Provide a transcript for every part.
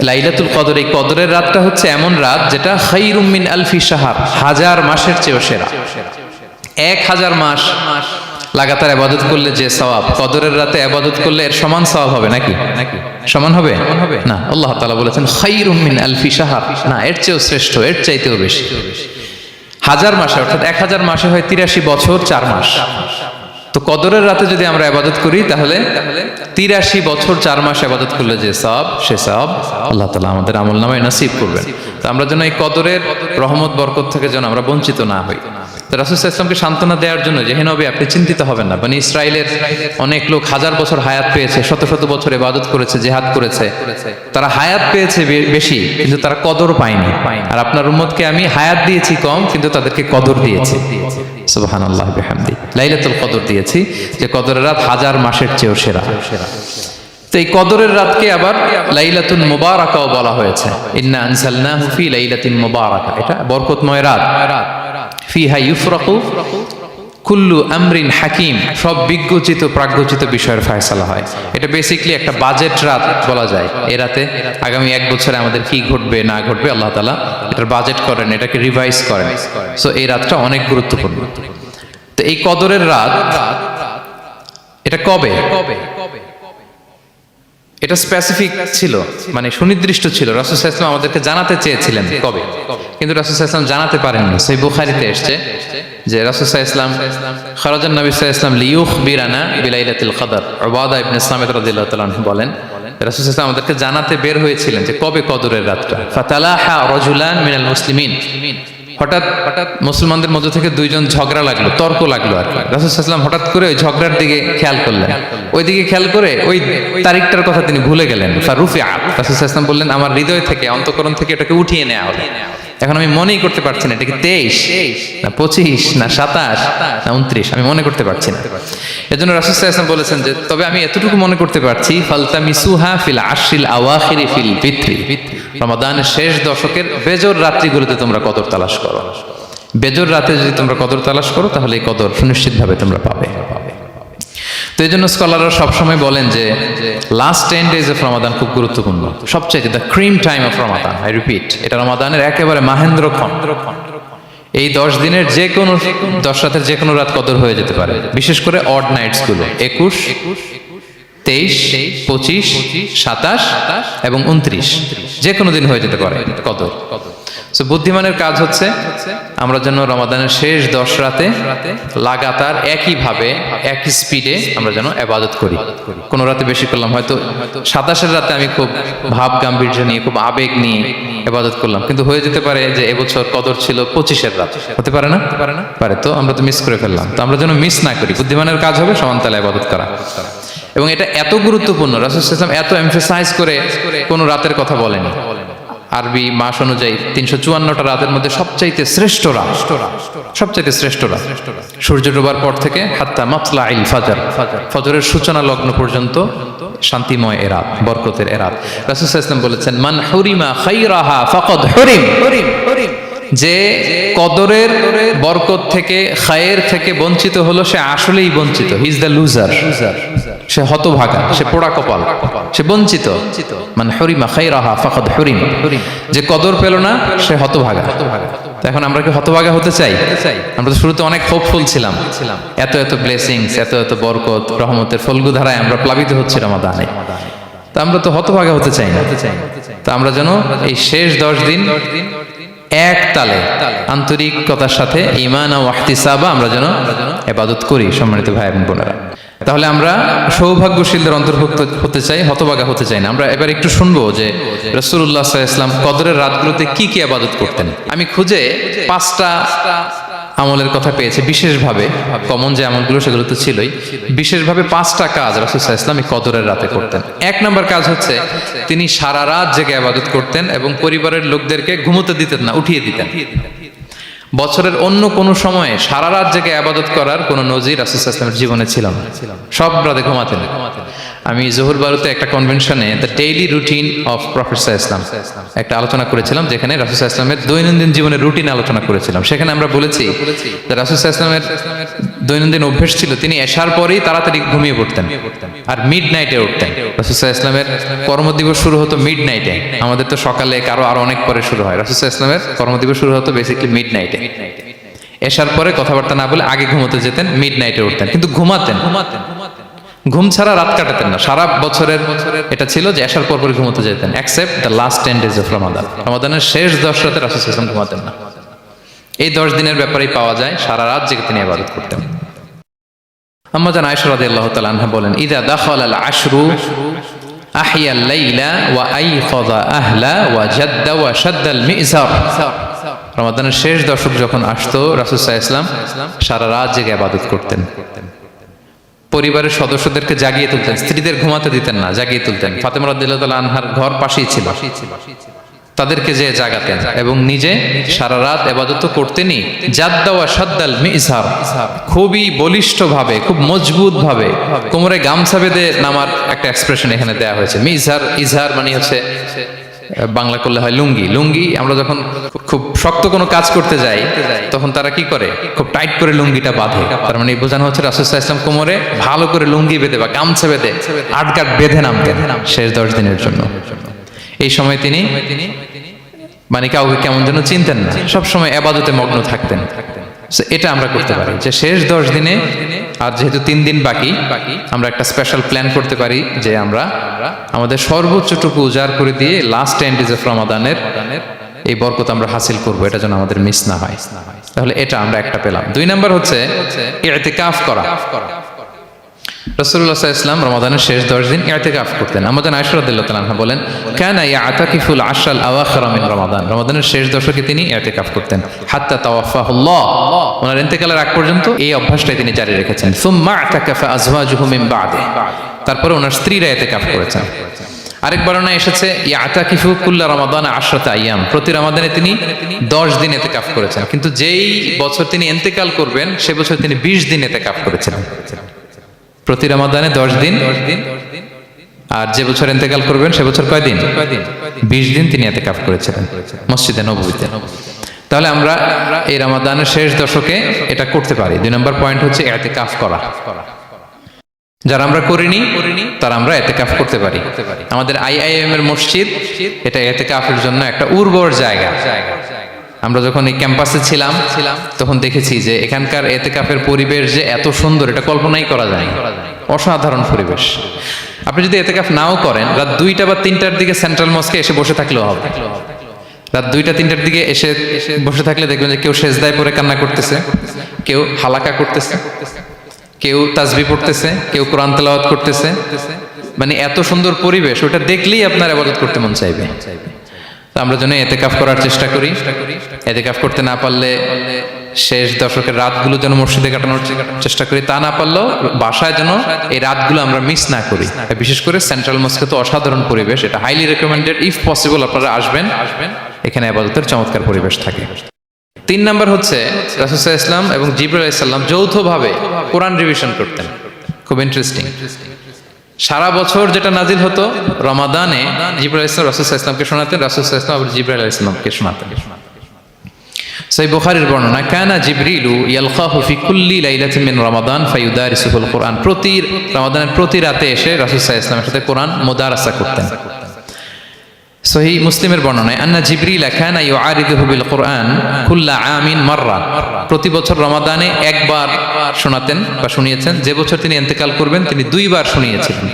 লাইলাতুল কদর, এই কদরের রাতটা হচ্ছে এমন রাত যেটা খায়রুম মিন আলফি শাহর, 1000 মাসের চেয়েও সেরা। 1000 মাস লাগাতার ইবাদত করলে যে সওয়াব, কদরের রাতে ইবাদত করলে এর সমান সওয়াব হবে নাকি? সমান হবে না। আল্লাহ তাআলা বলেছেন খায়রুম মিন আলফি শাহর, না, এর চেয়েও শ্রেষ্ঠ, এর চাইতেও বেশি। 1000 মাসে, অর্থাৎ 1000 মাসে হয় 83 বছর 4 মাস। তো কদরের রাতে যদি আমরা ইবাদত করি তাহলে 83 বছর 4 মাস ইবাদত করলে যে সওয়াব, সে সওয়াব আল্লাহ তাআলা আমাদের আমলনামায় নসিব করবেন। তো আমরা যেন এই কদরের রহমত বরকত থেকে যেন আমরা বঞ্চিত না হই। তো রাসূল সাল্লাল্লাহু আলাইহি ওয়াসাল্লামকে সান্ত্বনা দেওয়ার জন্য যে হে নবী আপনি চিন্তিত হবেন না, বনি ইসরাইলের অনেক লোক 1000 বছর হায়াত পেয়েছে, শত শত বছর ইবাদত করেছে, জিহাদ করেছে, তারা হায়াত পেয়েছে বেশি কিন্তু তারা কদর পায়নি। আর আপনার উম্মতকে আমি হায়াত দিয়েছি কম কিন্তু তাদেরকে কদর দিয়েছি। সুবহানাল্লাহ বিহামদি, লাইলাতুল কদর দিয়েছি, যে কদরের রাত 1000 মাসের চেয়েও সেরা। তো এই কদরের রাতকে আবার লাইলাতুল মুবারাকাও বলা হয়েছে। ইন্না আনজালনাহু ফি লাইলাতিন মুবারাকা, এটা বরকতময় রাত। ফিহা ইউফরাকু কুল্লু আমরিন হাকিম, সব বিজ্ঞোচিত প্রাজ্ঞোচিত বিষয়ের ফয়সালা হয়। এটা বেসিক্যালি একটা বাজেট রাত বলা যায়। এই রাতে আগামী 1 বছরে আমাদের কি ঘটবে না ঘটবে আল্লাহ তাআলা এটার বাজেট করেন, এটাকে রিভাইজ করেন। সো এই রাতটা অনেক গুরুত্বপূর্ণ। তো এই কদরের রাত এটা কবে? এটা স্পেসিফিক ছিল, মানে সুনির্দিষ্ট ছিল। রাসূল সাল্লাল্লাহু আলাইহি ওয়াসাল্লাম আমাদেরকে জানাতে চেয়েছিলেন কবে, কিন্তু রাসূল সাল্লাল্লাহু আলাইহি ওয়াসাল্লাম জানাতে পারেননি। সহিহ বুখারীতে এসেছে যে রাসূল সাল্লাল্লাহু আলাইহি ওয়াসাল্লাম খারাজান নবী সাল্লাল্লাহু আলাইহি ওয়াসাল্লাম লিয়ুখবিরানা বিলাইলাতিল কদর। উবাদা ইবনে সামিত রাদিয়াল্লাহু তাআলা আনহু বলেন রাসূল সাল্লাল্লাহু আলাইহি ওয়াসাল্লাম আমাদেরকে জানাতে বের হয়েছিলেন যে কবে কদরের রাতটা। ফাতালাহা রাজুলান মিনাল মুসলিমিন, হঠাৎ মুসলমানদের মধ্য থেকে 2 জন ঝগড়া লাগলো, তর্ক লাগলো। আর রাসূল সাল্লাল্লাহু আলাইহি ওয়াসাল্লাম হঠাৎ করে ওই ঝগড়ার দিকে খেয়াল করলেন, ওই দিকে খেয়াল করে ওই তারিখটার কথা তিনি ভুলে গেলেন। ফারুফিআ, রাসূল সাল্লাল্লাহু আলাইহি ওয়াসাল্লাম বললেন আমার হৃদয় থেকে, অন্তঃকরণ থেকে এটাকে উঠিয়ে নেওয়া হলো। এখন আমি মনেই করতে পারছি না এটা কি 23 না 25 না 27 না 29, আমি মনে করতে পারছি না। এজন্য রাসূল সাল্লাল্লাহু আলাইহি ওয়াসাল্লাম বলেছেন যে তবে আমি এতটুকু মনে করতে পারছি, ফালতামিসুহা ফিল আশরিল আওয়াখিরি ফিল ফিত্রি, রমাদানের শেষ দশকের বেজর রাত্রিগুলোতে তোমরা কদর তালাশ করো। বেজর রাতে যদি তোমরা কদর তালাশ করো তাহলে এই কদর সুনিশ্চিতভাবে তোমরা পাবে। তো এই জন্য স্কলাররা সবসময় বলেন যে লাস্ট 10 days অফ রমাদান খুব গুরুত্বপূর্ণ, সবচেয়ে the cream time of Ramadan. I repeat, এটা রমাদানের একেবারে মাহেন্দ্রক্ষণ। এই 10 দিনের যে কোনো 10 রাতের যে কোনো রাত কদর হয়ে যেতে পারে, বিশেষ করে অড নাইটস গুলো 21, 23, 25, 27 এবং 29, যে কোনো দিন হয়ে যেতে পারে কদর। সো বুদ্ধিমানের কাজ হচ্ছে আমরা যেন রমাদানের শেষ 10 রাতে লাগাতার একইভাবে একই স্পিডে আমরা যেন ইবাদত করি। কোনো রাতে বেশি করলাম, হয়তো 27-এর রাতে আমি খুব ভাব গাম্ভীর্য নিয়ে, খুব আবেগ নিয়ে ইবাদত করলাম, কিন্তু হয়ে যেতে পারে যে এবছর কদর ছিল 25-এর রাত, হতে পারে না? পারে। তো আমরা তো মিস করে ফেললাম। তো আমরা যেন মিস না করি। বুদ্ধিমানের কাজ হবে সমানতালে ইবাদত করা। এবং এটা এত গুরুত্বপূর্ণ, রাসূল সাল্লাল্লাহু আলাইহি ওয়াসাল্লাম এত এমফাসাইজ করে কোনো রাতের কথা বলেনি। আরবি মাস অনুযায়ী 354টা রাতের মধ্যে সবচাইতে শ্রেষ্ঠ রাত, সবচাইতে শ্রেষ্ঠ রাত সূর্য ডোবার পর থেকে হাত্তা মাতলাইল ফাজর, ফজরের সূচনা লগ্ন পর্যন্ত শান্তিময় এ রাত, বরকতের এ রাত। রাসূল সাল্লাল্লাহু আলাইহি ওয়াসাল্লাম বলেছেন মান হুরিমা খায়রাহা ফাকাদ হুরিম, যে কদরের বরকত থেকে, খায়ের থেকে বঞ্চিত হলো সে আসলেই বঞ্চিত। হি ইজ দ্য লুজার, সে হতভাগা, সে পোড়া কপাল, সে বঞ্চিত। মান হুরিমা খায়রাহা ফাকাদ হুরিম, যে কদর পেল না সে হতভাগা। তো এখন আমরা কি হতভাগা হতে চাই? আমরা তো শুরুতে অনেক হোপফুল ছিলাম, এত এত ব্লেসিংস, এত এত বরকত, রহমতের ফলগুধারায় আমরা প্লাবিত হচ্ছি রমাদানে। তো আমরা তো হতভাগা হতে চাই না। তো আমরা যেন এই শেষ 10 দিন এক তালে আন্তরিকতার সাথে ঈমান ও ইহতিসাবা আমরা যেন ইবাদত করি। সম্মানিত ভাই এবং বোনেরা, তাহলে আমরা সৌভাগ্যশীলদের অন্তর্ভুক্ত হতে চাই, হতভাগা হতে চাই না। আমরা এবার একটু শুনবো যে রাসূলুল্লাহ সাল্লাল্লাহু আলাইহি ওয়াসাল্লাম কদরের রাতগুলোতে কি কি ইবাদত করতেন। আমি খুঁজে 5টা আমলের কথা পেয়েছি বিশেষভাবে, কমন যে আমলগুলো সেগুলো তো ছিলই, বিশেষভাবে 5টা কাজ রাসূল সাল্লাল্লাহু আলাইহি ওয়াসাল্লাম এই কদরের রাতে করতেন। 1 নম্বর কাজ হচ্ছে তিনি সারা রাত জেগে ইবাদত করতেন এবং পরিবারের লোকদেরকে ঘুমোতে দিতেন না, উঠিয়ে দিতেন। বছরের অন্য কোনো সময়ে সারা রাত জেগে ইবাদত করার কোনো নজির রাসূল সাল্লাল্লাহু আলাইহি ওয়াসাল্লামের জীবনে ছিল না। সব রাতে ঘুমাতেন। আমি জহুর বারুতে একটা কনভেনশনে the daily routine of prophet Islam একটা আলোচনা করেছিলাম, যেখানে রাসূল সাল্লাল্লাহু আলাইহি ওয়াসাল্লামের দৈনন্দিন জীবনের রুটিন আলোচনা করেছিলাম। সেখানে আমরা বলেছি যে রাসূল সাল্লাল্লাহু আলাইহি ওয়াসাল্লামের দৈনন্দিন অভ্যাস ছিল তিনি এশার পরেই তাড়াতাড়ি ঘুমিয়ে পড়তেন আর মিড নাইটে উঠতেন। রাসূল সাল্লাল্লাহু আলাইহি ওয়াসাল্লামের কর্মদিবস শুরু হতো মিড নাইটে, আমাদের তো সকালে কারো আরো অনেক পরে শুরু হয়। রাসূল সাল্লাল্লাহু আলাইহি ওয়াসাল্লামের কর্মদিবস শুরু হতো বেসিক্যালি মিড নাইটে। এশার পরে কথাবার্তা না বলে আগে ঘুমোতে যেতেন, মিড নাইটে উঠতেন, কিন্তু ঘুমাতেন, ঘুম ছাড়া রাত কাটাতেন না। সারা বছরের এটা ছিল যে এশার পর পরে ঘুমোতে যেতেন, except the last 10 days of Ramadan. রমাদানের শেষ 10 রাতে রাসূল সাল্লাল্লাহু আলাইহি ওয়াসাল্লাম ঘুমাতেন না। এই 10 দিনের ব্যাপারেই পাওয়া যায় সারা রাত জেগে তিনি ইবাদত করতেন। আম্মা জান আয়েশা রাদিয়াল্লাহু তাআলা আনহা বলেন, ইযা দাখালাল আশরু আহিয়াল লাইলা ওয়া আইকাযা আহলা ওয়া জাদ্দা ওয়া শাদ্দাল মি'জার। রমাদানের শেষ দশক যখন আসতো রাসূল সাল্লাল্লাহু আলাইহি ওয়াসাল্লাম সারা রাত জেগে ইবাদত করতেন। পরিবারের সদস্যদেরকে জাগিয়ে তুলতেন, স্ত্রীদের ঘুমাতে দিতেন না, জাগিয়ে তুলতেন। ফাতেমা রাদিয়াল্লাহু তাআলা আনহার ঘর পাশেই ছিল, তাদেরকে যে জাগাতেন এবং নিজে সারা রাত ইবাদত করতেনই। জাদ্দা ওয়া শাদ্দাল মি'জার, খুবই বলিষ্ঠ ভাবে, খুব মজবুত ভাবে কোমরে গামছা বেঁধে নামার একটা এক্সপ্রেশন এখানে দেয়া হয়েছে। মি'জার, ইজহার মানে হচ্ছে বাংলা করলে হয় লুঙ্গি। লুঙ্গি আমরা যখন খুব শক্ত কোনো কাজ করতে যাই তখন তারা কি করে, খুব টাইট করে লুঙ্গিটা বাঁধে। তার মানে বোঝানো হচ্ছে রাসূল সাল্লাল্লাহু আলাইহি ওয়াসাল্লাম কোমরে ভালো করে লুঙ্গি বেঁধে বা গামছা বেঁধে আটকাট বেঁধে নামতেন শেষ 10 দিনের জন্য। এই সময় তিনি মানে কাউকে কেমন যেন চিনতেন না, সবসময় ইবাদতে মগ্ন থাকতেন। এটা আমরা করতে পারি যে শেষ 10 দিনে, আর যেহেতু 3 দিন বাকি, আমরা একটা স্পেশাল প্ল্যান করতে পারি যে আমরা আমাদের সর্বোচ্চটুকু উজাড় করে দিয়ে লাস্ট 10 days অফ রমাদানের এই বরকত আমরা হাসিল করবো, এটা যেন আমাদের মিস না হয়। তাহলে এটা আমরা একটা পেলাম। 2 নাম্বার হচ্ছে ইতিকাফ করা। রাসূলুল্লাহ সাল্লাল্লাহু আলাইহি ওয়াসাল্লাম রমাদানের শেষ 10 দিন ইতিকাফ করতেন। আমাদের আয়েশা রাদিয়াল্লাহু তাআলা আনহা বলেন, কানা ইয়াতাকিফুল আশরাল আওয়াখির মিন রমাদান। রমাদানের শেষ দশকে তিনি ইতিকাফ করতেন হাত্তা তাওয়াফাহুল্লাহ, ওনার ইন্তেকালের আগ পর্যন্ত এই অভ্যাসটাই তিনি জারি রেখেছেন। সুম্মা আতাকাফা আজওয়াজুহু মিন বাদে, তারপরে ওনার স্ত্রীরা ইতিকাফ করেছেন। আরেক বর্ণনায় এসেছে ইয়াতাকিফু কুল্লা রমাদান 10 আইয়াম, প্রতি রমাদানে তিনি 10 দিন ইতিকাফ করেছেন। কিন্তু যেই বছর তিনি ইন্তেকাল করবেন সে বছর তিনি 20 দিন ইতিকাফ করেছিলেন। প্রতি রমাদানে 10 দিন, আর যে বছর ইন্তেকাল করবেন সে বছর কয় দিন? 20 দিন তিনি ইতিকাফ করেছিলেন মসজিদে নববীতে। তাহলে আমরা এই রমাদানের শেষ দশকে এটা করতে পারি। 2 নম্বর পয়েন্ট হচ্ছে ইতিকাফ করা। যারা আমরা করিনি তারা আমরা ইতিকাফ করতে পারি। আমাদের আইআইএম এর মসজিদ এটা ইতিকাফের জন্য একটা উর্বর জায়গা। আমরা যখন এই ক্যাম্পাসে ছিলাম তখন দেখেছি যে এখানকার ইতিকাফের পরিবেশ যে এত সুন্দর, এটা কল্পনাই করা যায় না। অসাধারণ পরিবেশ। আপনি যদি ইতিকাফ নাও করেন, রাত 2টা বা 3টার দিকে সেন্ট্রাল মস্কে এসে বসে থাকলেও হবে। রাত 2টা 3টার দিকে এসে বসে থাকলে দেখবেন যে কেউ সেজদায় পড়ে কান্না করতেছে, কেউ হালাকা করতেছে, কেউ তাসবিহ পড়তেছে, কেউ কোরআন তেলাওয়াত করতেছে। মানে এত সুন্দর পরিবেশ, ওটা দেখলেই আপনার ইবাদত করতে মন চাইবে। আমরা যেন ইতিকাফ করার চেষ্টা করি। ইতিকাফ করতে না পারলে শেষ দশকের রাতগুলো যেন মসজিদে কাটানোর চেষ্টা করি, তা না পারলেও বাসায় যেন এই রাতগুলো আমরা মিস না করি। বিশেষ করে সেন্ট্রাল মস্কে তো অসাধারণ পরিবেশ, এটা হাইলি রেকমেন্ডেড। ইফ পসিবল আপনারা আসবেন, এখানে ইবাদতের চমৎকার পরিবেশ থাকে। 3 নাম্বার হচ্ছে রাসূল সাল্লাল্লাহু আলাইহি ওয়াসাল্লাম এবং জিবরাইল আলাইহিস সালাম যৌথভাবে কোরআন রিভিশন করতেন। খুব ইন্টারেস্টিং। সারা বছর যেটা নাজিল হতো, রমাদানে জিবরাইল আলাইহিস সালাম রাসূল সাল্লাল্লাহু আলাইহি ওয়াসাল্লামকে শোনাতেন, রাসূল সাল্লাল্লাহু আলাইহি ওয়াসাল্লাম আবার জিবরাইল আলাইহিস সালামকে শোনাতেন। সহিহ বুখারীর বর্ণনা, কানা জিবরিলু ইয়ালকাহু ফি কুল্লি লাইলাতিন মিন রমাদান ফায়ুদারিসুল কুরআন। প্রতি রমাদানের প্রতি রাতে এসে রাসূল সাল্লাল্লাহু আলাইহি ওয়াসাল্লামের সাথে কোরআন মুদারাসা করতেন। সহিহ মুসলিমের বর্ণনায়, আন্না জিবরিল কানা ইউআরিদুহু বিল কুরআন কুল্লা আমিন মাররা। প্রতি বছর রমাদানে একবার শোনাতেন বা শুনিয়েছেন, যে বছর তিনি ইন্তেকাল করবেন তিনি 2 বার শুনিয়েছিলেন।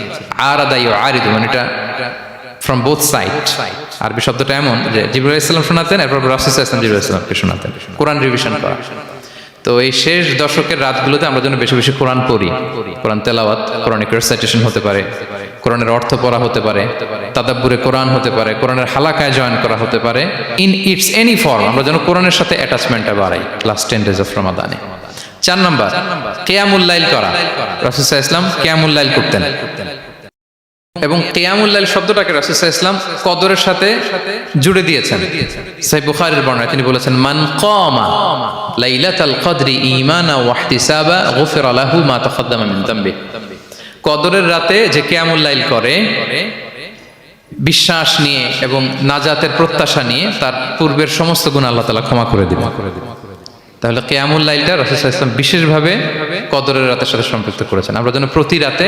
আরাদা ইউআরিদু মানে এটা ফ্রম বোথ সাইড। আরবি শব্দটা এমন যে জিবরাইল আলাইহিস সালাম শোনাতেন, এরপর রাসূল সাল্লাল্লাহু আলাইহি ওয়াসাল্লাম জিবরাইল আলাইহিস সালামকে শোনাতেন। কোরআন রিভিশন করা। তো এই শেষ দশকের রাতগুলোতে আমরা যেন বেশি বেশি কোরআন পড়ি। কোরআন তেলাওয়াত, কোরআনিক রিসাইটেশন হতে পারে, কোরআনের অর্থ পড়া হতে পারে, তাদাব্বুরে কোরআন হতে পারে, কোরআনের হালাকায় জয়েন করা হতে পারে। ইন ইটস এনি ফর্ম আমরা যেন কোরআনের সাথে অ্যাটাচমেন্টটা বাড়াই লাস্ট 10 days অফ রমাদানে। 4 নাম্বার কিয়ামুল লাইল করা। রাসূল সাল্লাল্লাহু আলাইহি ওয়াসাল্লাম কিয়ামুল লাইল করতেন এবং কিয়ামুল লাইল শব্দটাকে রাসূল সাল্লাল্লাহু আলাইহি ওয়াসাল্লাম কদরের সাথে জুড়ে দিয়েছেন। সহিহ বুখারীর বর্ণনায় তিনি বলেছেন, মান কামা লাইলাতাল কদরি ঈমানা ওয়া ইহতিসাবা গুফিরা লাহু মা তাকদ্দামা মিন যামবি। কদরের রাতে যে কিয়ামুল লাইল করে বিশ্বাস নিয়ে এবং নাজাতের প্রত্যাশা নিয়ে, তার পূর্বের সমস্ত গুনাহ আল্লাহ তাআলা ক্ষমা করে দিবেন। তাহলে কিয়ামুল লাইলটা রাসূল সাল্লাল্লাহু আলাইহি ওয়াসাল্লাম বিশেষভাবে কদরের রাতের সাথে সম্পৃক্ত করেছেন। আমরা যেন প্রতি রাতে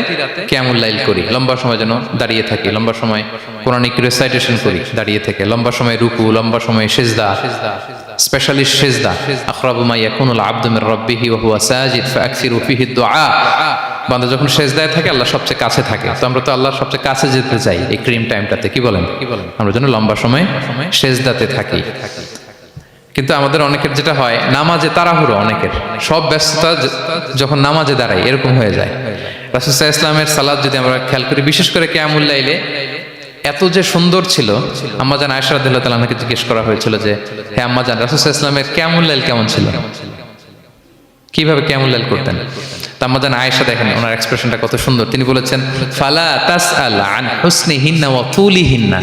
কিয়ামুল লাইল করি, লম্বা সময় যেন দাঁড়িয়ে থাকি, লম্বা সময় কোরআনিক রিসাইটেশন করি দাঁড়িয়ে থেকে, লম্বা সময় রুকু, লম্বা সময় সিজদা, স্পেশালি সিজদা। আখরাবু মা ইয়াকুনুল আবদু মির রাব্বিহি ওয়া হুয়া সাজিদ ফাআকসিরু ফিহি দুআ। বান্দা যখন সিজদায় থাকে আল্লাহ সবচেয়ে কাছে থাকে, তো আমরা তো আল্লাহর সবচেয়ে কাছে যেতে চাই এই ক্রিম টাইমটাতে, কি বলেন? আমরা যেন লম্বা সময় সিজদাতে থাকি। কিন্তু আমাদের অনেকের যেটা হয়, নামাজে তাড়াহুড়ো, অনেকের সব ব্যস্ততা যখন নামাজে দাঁড়াই এরকম হয়ে যায়। রাসূল সাল্লাল্লাহু আলাইহি ওয়াসাল্লামের সালাত যদি আমরা খেয়াল করি, বিশেষ করে কিয়ামুল লাইলে এত যে সুন্দর ছিল। আম্মাজান আয়েশা রাদিয়াল্লাহু তাআলা আনহাকে জিজ্ঞেস করা হয়েছিল যে, হে আম্মাজান, রাসূল সাল্লাল্লাহু আলাইহি ওয়াসাল্লামের কিয়ামুল লাইল কেমন ছিল, কিভাবে কিয়ামুল লাইল করতেন? আম্মাজান আয়েশা দেখেন ওনার এক্সপ্রেশনটা কত সুন্দর। তিনি বলেছেন, ফালা তাসআল আন হুসনিহিন্না ওয়া তুলিহিন্না।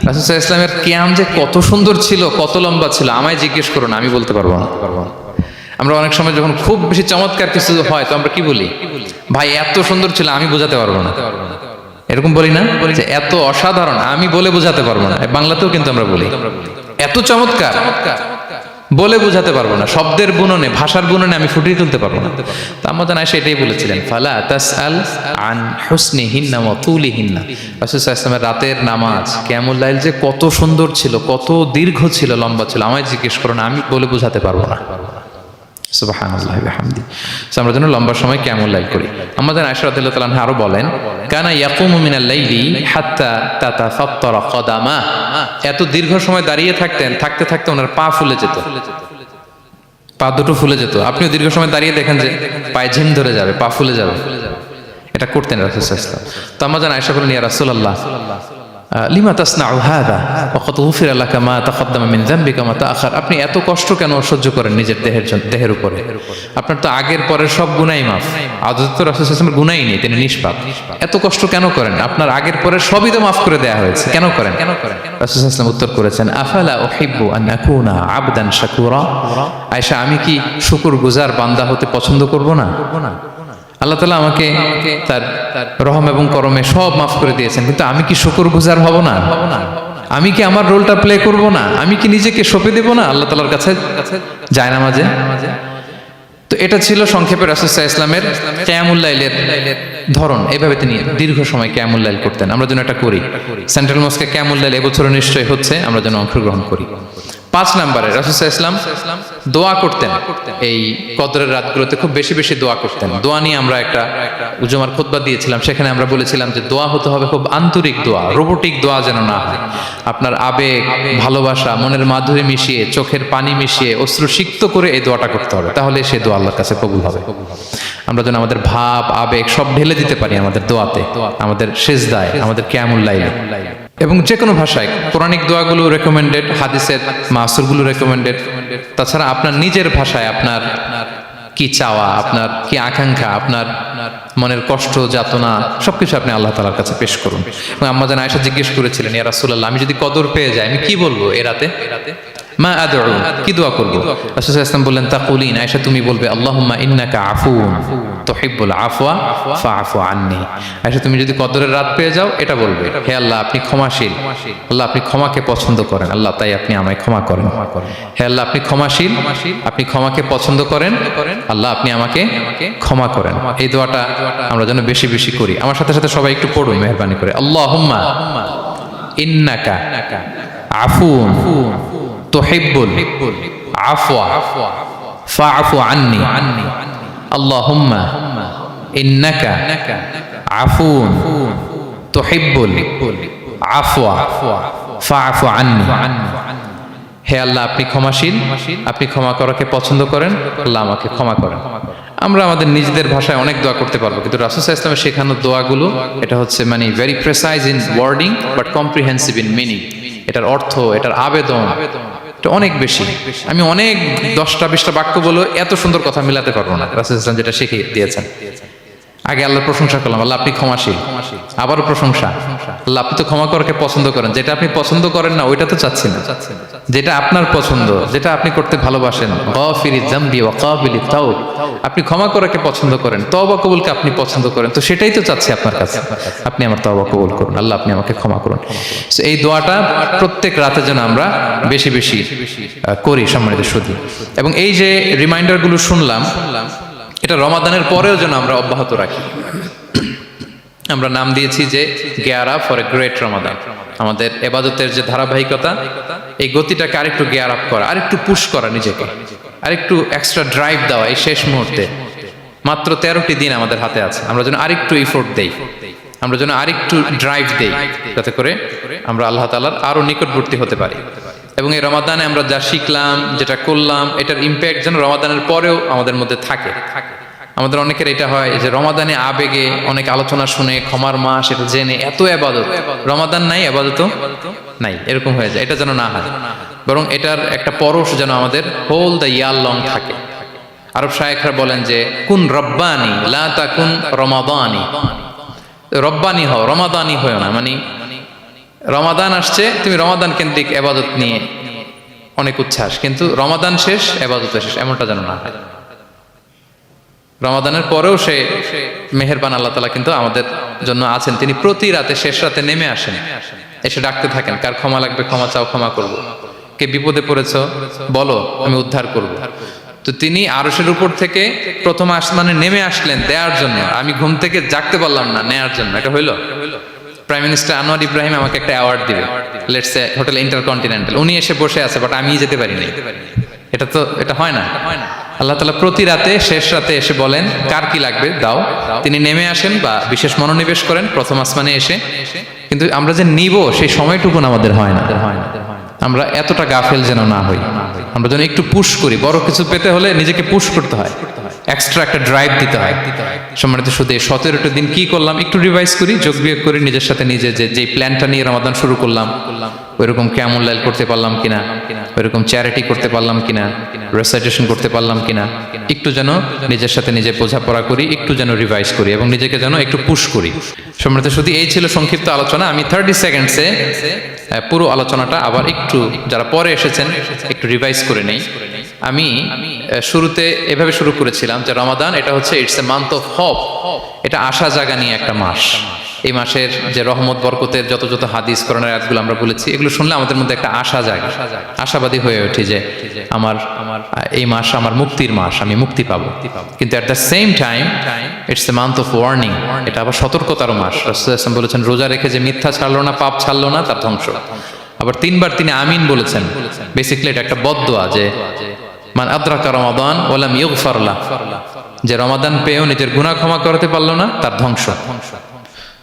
রাসূল সাল্লাল্লাহু আলাইহি ওয়াসাল্লামের কিয়াম যে কত সুন্দর ছিল, কত লম্বা ছিল, আমায় জিজ্ঞেস করো না, আমি বলতে পারবো না। আমরা অনেক সময় যখন খুব বেশি চমৎকার কিছু হয় তো আমরা কি বলি, ভাই এত সুন্দর ছিল, আমি বোঝাতে পারবো না, এরকম বলি না? যে এত অসাধারণ, আমি বলে বোঝাতে পারবো না। বাংলাতেও কিন্তু আমরা বলি এত চমৎকার, বলে বোঝাতে পারবো না, শব্দের বুননে, ভাষার বুননে আমি ফুটিয়ে তুলতে পারবো না। তো আম্মাজান আয়েশা এটাই বলেছিলেন, ফালা তাসআল আন হুসনিহিন্না ওয়া তুলিহিন্না। রাসূল সাল্লাল্লাহু আলাইহি ওয়াসাল্লামের রাতের নামাজ কিয়ামুল লাইল যে কত সুন্দর ছিল, কত দীর্ঘ ছিল, লম্বা ছিল, আমায় জিজ্ঞেস করো না, আমি বলে বোঝাতে পারবো না। সুবহানাল্লাহি ওয়া বিহামদি। আমরা যেন লম্বা সময় কিয়ামুল লাইল করি। আমাদের আয়েশা রাদিয়াল্লাহু তাআলা আনহা আরো বলেন, কানা ইয়াকুমু মিনাল লাইলি হাত্তা তাতাফাত্তারা কদামা। এত দীর্ঘ সময় দাঁড়িয়ে থাকতেন, থাকতে থাকতে ওনার পা ফুলে যেত, পা দুটো ফুলে যেত। আপনিও দীর্ঘ সময় দাঁড়িয়ে দেখেন যে পায়ে ঝিম ধরে যাবে, পা ফুলে যাবে, এটা করতেন রাসূল সাল্লাল্লাহু আলাইহি ওয়াসাল্লাম। তো আমাদের আয়েশা বলেন, ইয়া রাসূলুল্লাহ লিমা তাসনাউ হাযা ওয়া ক্বাদ গুফিরা লাকা মা তাকদ্দামা মিন যামবিকা মা তাআখার। আপনি এত কষ্ট কেন সহ্য করেন নিজের দেহের উপরে? আপনার তো আগের পরের সব গুনাহ মাফ। আদতে তো রাসূল সাল্লাল্লাহু আলাইহি ওয়াসাল্লামের গুনাহই নেই, তিনি নিষ্পাপ। এত কষ্ট কেন করেন? আপনার আগের পরের সবই তো মাফ করে দেয়া হয়েছে, কেন করেন? রাসূল সাল্লাল্লাহু আলাইহি ওয়াসাল্লাম উত্তর করেছেন, আফালা উহিব্বু আন আকুনা আবদান শাকুরা। আয়েশা, আমি কি শুকরগুজার বান্দা হতে পছন্দ করব না? আল্লাহ তাআলা আমাকে তার রহম এবং করমে সব মাফ করে দিয়েছেন, কিন্তু আমি কি শুকরগুজার হব না? আমি কি আমার রোলটা প্লে করব না? আমি কি নিজেকে সঁপে দেব না আল্লাহ তাআলার কাছে জায়নামাজে? তো এটা ছিল সংক্ষেপে রাসূল সাল্লাল্লাহু আলাইহি ওয়াসাল্লামের কিয়ামুল লাইলের ধরন। এইভাবে তিনি দীর্ঘ সময় কিয়ামুল লাইল করতেন। আমরা যেন এটা করি। সেন্ট্রাল মস্কে কিয়ামুল লাইল এবছর নিশ্চয়ই হচ্ছে, আমরা যেন অংশগ্রহণ করি। 5 নম্বরে রাসূল সাল্লাল্লাহু আলাইহি ওয়াসাল্লাম দোয়া করতেন। এই কদরের রাতগুলোতে খুব বেশি বেশি দোয়া করতেন। দোয়া নিয়ে আমরা একটা জুমার খুতবা দিয়েছিলাম, সেখানে আমরা বলেছিলাম যে দোয়া হতে হবে খুব আন্তরিক দোয়া, রোবোটিক দোয়া যেন না হয়। আপনার আবেগ, ভালোবাসা, মনের মাধুরী মিশিয়ে, চোখের পানি মিশিয়ে, অশ্রু সিক্ত করে এই দোয়াটা করতে হবে, তাহলে সেই দোয়া আল্লাহর কাছে কবুল হবে। আমরা যেন আমাদের ভাব, আবেগ সব ঢেলে দিতে পারি আমাদের দোয়াতে, আমাদের সিজদায়, আমাদের কিয়ামুল লাইলে। এবং যে কোনো ভাষায় কোরআনিক দোয়াগুলো রেকমেন্ডেড, হাদিসের মাসুরগুলো রেকমেন্ডেড। তাছাড়া আপনার নিজের ভাষায় আপনার কি চাওয়া, আপনার কি আকাঙ্ক্ষা, আপনার মনের কষ্ট, যাতনা সবকিছু আপনি আল্লাহ তাআলার কাছে পেশ করুন। এবং আম্মাজান আয়েশা জিজ্ঞেস করেছিলেন, ইয়া রাসূলুল্লাহ, আমি যদি কদর পেয়ে যাই আমি কি বলবো এ রাতে? মা আদউ, কি দোয়া করব? রাসূল সাল্লাল্লাহু আলাইহি ওয়াসাল্লাম বললেন, তাকুলিন, আয়েশা তুমি বলবে, আল্লাহুম্মা ইন্নাকা আফুন তুহিব্বুল আফওয়া ফাআফু আন্নি। আয়েশা তুমি যদি কদরের রাত পেয়ে যাও এটা বলবে, হে আল্লাহ আপনি ক্ষমাশীল, আল্লাহ আপনি ক্ষমাকে পছন্দ করেন, আল্লাহ তাই আপনি আমায় ক্ষমা করেন। হে আল্লাহ আপনি ক্ষমাশীল, আপনি ক্ষমাকে পছন্দ করেন, আল্লাহ আপনি আমাকে ক্ষমা করেন। এই দোয়াটা আমরা যেন বেশি বেশি করি। আমার সাথে সাথে সবাই একটু পড়ুন মেহেরবানি করে, আল্লাহুম্মা ইন্নাকা আফুন তুহিব্বুল আফওয়া ফাআফু আন্নি। আল্লাহুম্মা ইন্নাকা আফুন তুহিব্বুল আফওয়া ফাআফু আন্নি। হে আল্লাহ আপনি ক্ষমাশীল, আপনি ক্ষমা করাকে পছন্দ করেন, আল্লাহ আমাকে ক্ষমা করেন। আমরা আমাদের নিজেদের ভাষায় অনেক দোয়া করতে পারবো, কিন্তু রাসূল সাল্লাল্লাহু আলাইহি ওয়াসাল্লামের শেখানো দোয়াগুলো এটা হচ্ছে মানে very precise in wording but comprehensive in meaning. এটার অর্থ, এটার আবেদন এটা অনেক বেশি। আমি অনেক 10টা 20টা বাক্য বলে এত সুন্দর কথা মিলাতে পারবো না। রাসূল সাল্লাল্লাহু আলাইহি ওয়াসাল্লাম যেটা শিখিয়ে দিয়েছেন, আগে আল্লাহর প্রশংসা করলাম, আল্লাহ আপনি ক্ষমাশীল, আবারও প্রশংসা, আল্লাহ আপনি তো ক্ষমা করাকে পছন্দ করেন, যেটা আপনি পছন্দ করেন না ওইটা তো চাচ্ছি না, যেটা আপনার পছন্দ, যেটা আপনি করতে ভালোবাসেন, গাফিরিজ যামবি ওয়া কাবিলিত তাওব, আপনি ক্ষমা করাকে পছন্দ করেন, তওবা কবুলকে আপনি পছন্দ করেন, তো সেটাই তো চাচ্ছি আপনার কাছে, আপনি আমার তওবা কবুল করুন, আল্লাহ আপনি আমাকে ক্ষমা করুন। সো এই দোয়াটা প্রত্যেক রাতে যেন আমরা বেশি বেশি করি সম্মানিত সুধী। এবং এই যে রিমাইন্ডারগুলো শুনলাম, এটা রমাদানের পরেও যেন আমরা অব্যাহত রাখি। আমরা নাম দিয়েছি যে gear up for a great Ramadan. আমাদের এবাদতের যে ধারাবাহিকতা, এই গতিটাকে আরেকটু গিয়ার আপ করা, আরেকটু পুশ করা নিজেকে, আরেকটু এক্সট্রা ড্রাইভ দেওয়া এই শেষ মুহূর্তে। মাত্র 13টি দিন আমাদের হাতে আছে, আমরা যেন আরেকটু ইফোর্ট দেই, আমরা যেন আরেকটু ড্রাইভ দেই, যাতে করে আমরা আল্লাহ তাআলার আরো নিকটবর্তী হতে পারি। এবং এই রমাদানে আমরা যা শিখলাম, যেটা করলাম, এটার ইম্প্যাক্ট যেন রমাদানের পরেও আমাদের মধ্যে থাকে। আমাদের অনেকের এটা হয় যে রমাদানে আবেগে অনেক আলোচনা শুনে, ক্ষমার মাস এটা জেনে এত ইবাদত, রমাদান নাই ইবাদত নাই, এরকম হয়ে যায়। এটা যেন না হয়, বরং এটার একটা পরশ যেন আমাদের হোল দ্য ইয়ার লং থাকে। আরব শায়েখরা বলেন যে কুন রব্বানি লা তাকুন রমাদানি, রব্বানি হও, রমাদানি হও না। মানে রমাদান আসছে, তুমি রমাদান কেন্দ্রিক ইবাদত নিয়ে অনেক উচ্ছ্বাস, কিন্তু রমাদান শেষ ইবাদত শেষ, এমনটা যেন না হয়। রমাদানের পরেও সে মেহেরবান আল্লাহ তাআলা কিন্তু আমাদের জন্য আছেন, তিনি প্রতি রাতে শেষ রাতে নেমে আসেন, এসে ডাকতে থাকেন, কার ক্ষমা লাগবে ক্ষমা চাও, ক্ষমা করব, কে বিপদে পড়েছো বলো, আমি উদ্ধার করব। তো তিনি আরশের উপর থেকে প্রথম আসমানে নেমে আসলেন দেওয়ার জন্য, আমি ঘুম থেকে জাগতে পারলাম না, নেয়ার জন্য। এটা হইলো প্রাইম মিনিস্টার আনোয়ার ইব্রাহিম আমাকে একটা অ্যাওয়ার্ড দিবে, লেটস সে হোটেল ইন্টারকন্টিনেন্টাল, উনি এসে বসে আছে, বাট আমি যেতে পারিনি, এটা তো এটা হয় না। আল্লাহ তাআলা প্রতি রাতে শেষ রাতে এসে বলেন কার কি লাগবে দাও, তিনি নেমে আসেন বা বিশেষ মনোনিবেশ করেন প্রথম আসমানে এসে, কিন্তু আমরা যে নিব সেই সময়টুকু আমাদের হয় না। আমরা এতটা গাফেল যেন না হই, আমরা যেন একটু পুশ করি। বড় কিছু পেতে হলে নিজেকে পুশ করতে হয়, এক্সট্রা একটা ড্রাইভ দিতে হয়। সম্মানিত শুধু 17টা দিন কি করলাম একটু রিভাইজ করি, যোগ বিয়োগ করি নিজের সাথে নিজে, যে প্ল্যানটা নিয়ে রমাদান শুরু করলাম ওইরকম কিয়ামুল লাইল করতে পারলাম কিনা, ওইরকম চ্যারিটি করতে পারলাম কিনা, রেসাইটেশন করতে পারলাম কিনা, একটু যেন নিজের সাথে নিজে বোঝাপড়া করি, একটু যেন রিভাইজ করি এবং নিজেকে যেন একটু পুশ করি। সম্মানিত শুধু এই ছিল সংক্ষিপ্ত আলোচনা। আমি 30 সেকেন্ডসে পুরো আলোচনাটা আবার একটু যারা পরে এসেছেন একটু রিভাইজ করে নেই। আমি শুরুতে এভাবে শুরু করেছিলাম যে রমাদান এটা হচ্ছে it's a month of hope, এটা আশা জাগা নিয়ে একটা মাস। এই মাসের যে রহমত বরকতের যত যত হাদিস কোরআনের আয়াতগুলো আমরা বলেছি, এগুলো শুনলে আমাদের মধ্যে একটা আশা জাগে, আশাবাদী হয়ে ওঠে যে আমার এই মাস আমার মুক্তির মাস, আমি মুক্তি পাবো। কিন্তু at the same time it's a month of warning, এটা আবার সতর্কতারও মাস। রাসূলুল্লাহ সাল্লাল্লাহু আলাইহি ওয়াসাল্লাম বলেছেন রোজা রেখে যে মিথ্যা ছাড়লো না, পাপ ছাড়লো না, তার ধ্বংস। আবার 3বার তিনি আমিন বলেছেন। বেসিক্যালি এটা একটা বদদোয়া যে মান আদরাকা রমাদান ওয়া লাম ইগফার লাহ, যে রমাদান পেয়েও নিজের গুনাহ ক্ষমা করতে পারলো না, তার ধ্বংস।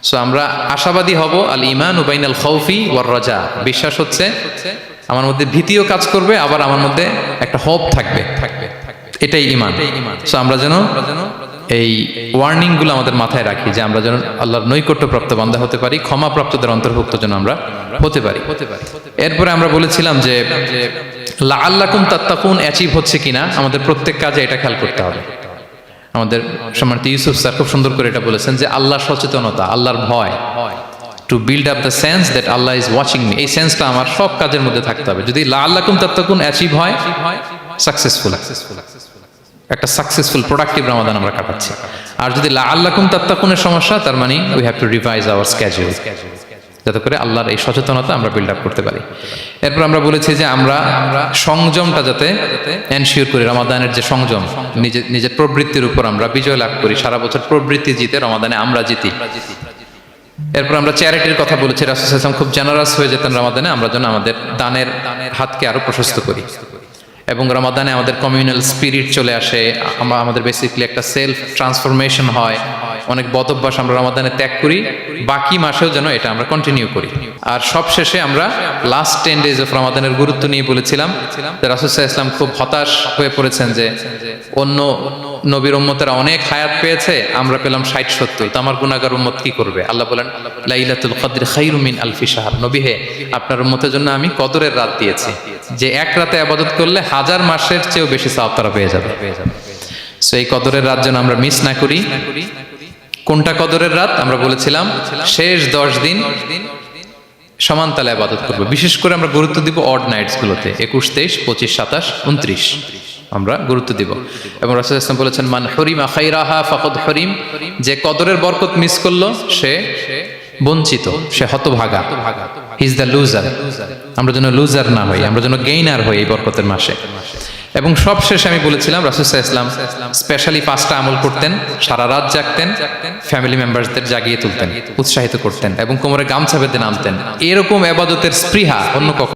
সো আমরা আশাবাদী হব। আল ঈমানু বাইনাল খাউফি ওয়ার রাজা, বিশ্বাস হচ্ছে আমার মধ্যে ভীতিও কাজ করবে, আবার আমার মধ্যে একটা হোপ থাকবে, এটাই ঈমান। সো আমরা যেন এই ওয়ার্নিং গুলো আমাদের মাথায় রাখি যে আমরা যেন আল্লাহর নৈকট্যপ্রাপ্ত বান্দা হতে পারি, ক্ষমাপ্রাপ্তদের অন্তর্ভুক্ত যেন আমরা হতে পারি। এরপরে আমরা বলেছিলাম যে লাআল্লাকুম তাত্তাকুন অ্যাচিভ হচ্ছে কিনা আমাদের প্রত্যেক কাজে এটা খেয়াল করতে হবে। আমাদের সম্মানিত ইউসুফ স্যার খুব সুন্দর করে এটা বলেছেন যে আল্লাহর সচেতনতা, আল্লাহর ভয়, to build up the sense that Allah is watching me, এই সেন্সটা আমার সব কাজের মধ্যে থাকতে হবে। যদি লাআল্লাকুম তাত্তাকুন অ্যাচিভ হয়, সাকসেসফুল, একটা সাকসেসফুল প্রোডাক্টিভ রমাদান আমরা কাটাচ্ছি। আর যদি লাআল্লাকুম তাত্তাকুনের সমস্যা, তার মানে we have to revise hour schedule, যাতে করে আল্লাহর এই সচেতনতা আমরা বিল্ড আপ করতে পারি। এরপর আমরা বলেছি যে আমরা সংযমটা যাতে এনশিওর করি, রমাদানের যে সংযম, নিজের প্রবৃত্তির উপর আমরা বিজয় লাভ করি। সারা বছর প্রবৃত্তি জিতে, রমাদানে আমরা জিতি। এরপর আমরা চ্যারিটির কথা বলেছি, রাসূল সাল্লাল্লাহু আলাইহি ওয়াসাল্লাম খুব জেনারাস হয়ে যেতেন রমাদানে, আমরা যেন আমাদের দানের হাতকে আরো প্রশস্ত করি। এবং রমাদানে আমাদের কমিউনাল স্পিরিট চলে আসে, আমাদের বেসিক্যালি একটা সেলফ ট্রান্সফরমেশন হয়, অনেক বদ অভ্যাস আমরা রমাদানে ত্যাগ করি, বাকি মাসেও যেন এটা আমরা কন্টিনিউ করি। আর সবশেষে আমরা লাস্ট 10 days অফ রমাদানের গুরুত্ব নিয়ে বলেছিলাম যে রাসূল সাল্লাল্লাহু আলাইহি ওয়াসাল্লাম খুব হতাশ হয়ে পড়েছেন যে অন্য নবীর উম্মতেরা অনেক হায়াত পেয়েছে, আমরা পেলাম 60-70, তো আমার গুনাহগার উম্মত কি করবে? আল্লাহ বলেন লাইলাতুল কদর খায়রুম মিন আলফি শাহর, নবী হে আপনার উম্মতের জন্য আমি কদরের রাত দিয়েছি, যে এক রাতে ইবাদত করলে 1000 মাসের চেয়েও বেশি সওয়াব তারা পেয়ে যাবে। সো এই কদরের রাত যেন আমরা মিস না করি। কোনটা কদরের রাত? আমরা বলেছিলাম শেষ 10 দিন সমান তালে ইবাদত করবো। বিশেষ করে আমরা গুরুত্ব দিব অড নাইটস গুলোতে, 21, 23, 25, 27, 29 আমরা গুরুত্ব দিব। এবং রাসূল সাল্লাল্লাহু আলাইহি ওয়াসাল্লাম বলেছেন, মান হুরিমা খাইরাহা ফাকাদ হুরিম, যে কদরের বরকত মিস করলো সে বঞ্চিত, সে হতভাগা, হি ইজ দ্য লুজার। আমরা যেন লুজার না হই, আমরা যেন গেইনার হই এই বরকতের মাসে। এবং সবশেষে আমি বলেছিলাম রাসূল সাল্লাল্লাহু আলাইহি ওয়াসাল্লাম স্পেশালি 5টা আমল করতেন, সারা রাত জাগতেন, ফ্যামিলি মেম্বারসদের জাগিয়ে তুলতেন, উৎসাহিত করতেন এবং কোমরে গামছা বেঁধে নামতেন। এরকম ইবাদতের স্পৃহা অন্য কখনো